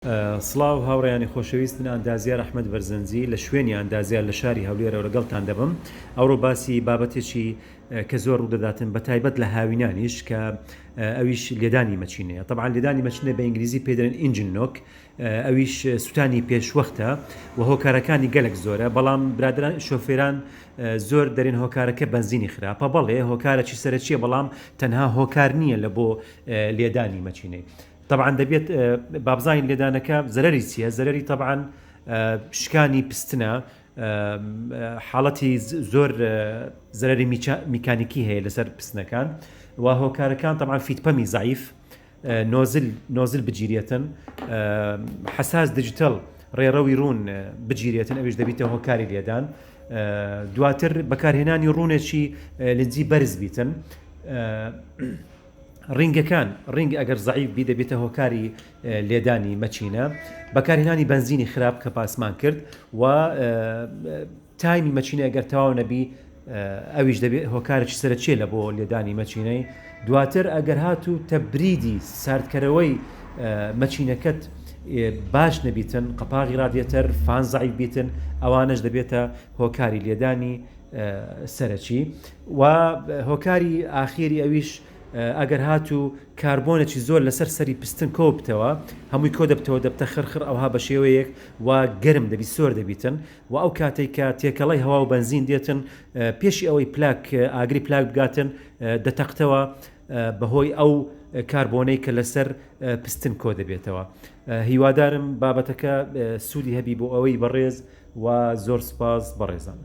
سڵاو هاوڕێیانی خۆشەویستن ئەندازیار ئەحمەد بەرزەنجی لە شوێنی ئەندازیار لە شاری هەولێرەوە لەگەڵتان دەبم ئەوڕۆ باسی بابەتێکی کە زۆر ڕوودەداتن بە تایبەت لە هاوینانیش کە ئەویش لێدانی مەچینەیە. طبعا لێدانی مەچینە بە ئینگلیزی پێدرێن ئینجن نۆک، ئەویش سوتانی پێشوەختە و هۆکارەکانی گەلێک زۆرە، بەڵام برادران شۆفێران زۆر دەرێن هۆکارەکە بەنزینی خراپە. بەڵێ هۆکارەکی سەرەکیە، بەڵام تەنها هۆکار نییە لە بۆ لێدانی مەچینەی. طبعا دەبێت بابزین لێدانەکە زەرری چییە؟ زەرری طبعا شکانی پستنە، حاڵەتی زۆر زەرری میکانیکی هەیە لەسەر پستنەکان و هۆکارەکان طبعا فیتپەمی زعیف، نۆزل بگیرێتن، حساس دیجیتال ڕێڕەوی ڕوون بگیرێتن، ئەویش دەبیتە هۆکاری لێدان. دواتر بەکارهێنانی ڕوونێکی لنجی بەرز بیتن. ڕنگ ئەگەر زعیف بی دەبێتە هۆکاری لێدانی مەچینە. بەکارهێنانی بنزینی خراپ کە پاسمان کرد و تایمی مەچینە ئەگەر تەواو نەبی، ئەویش دەبێت هۆکارێکی سەرەکیە لە بۆ لێدانی مەچینەی. دواتر ئەگەر هاتوو تەبریدی ساردکەرەوەی مەچینەکەت باش نەبیتن، قەپاغی رادیێتەر فان زعیف بیتن، ئەوانش دەبێتە هۆکاری لێدانی سەرەکی. و هۆکاری ئاخیری ئەویش ئەگەر هاتوو کاربۆنێکی زۆر لەسەر سەری پستن کۆبتەوە، هەمووی کۆ دەبتە خڕخڕ ئەوها بە شێوەیەک و گەرم دەبی سۆر دەبیتن و ئەو کاتێک کە تێکەڵی هەوا و بنزین دێتن، پێشی ئەوەی ئاگری پلاک بگاتن دەتەقتەوە بەهۆی ئەو کاربۆنەی کە لەسەر پستن کۆ دەبێتەوە. هیوادارم بابەتەکە سوودی هەبی بۆ ئەوەی بەڕێز و زۆر سوپاس بەڕێزان.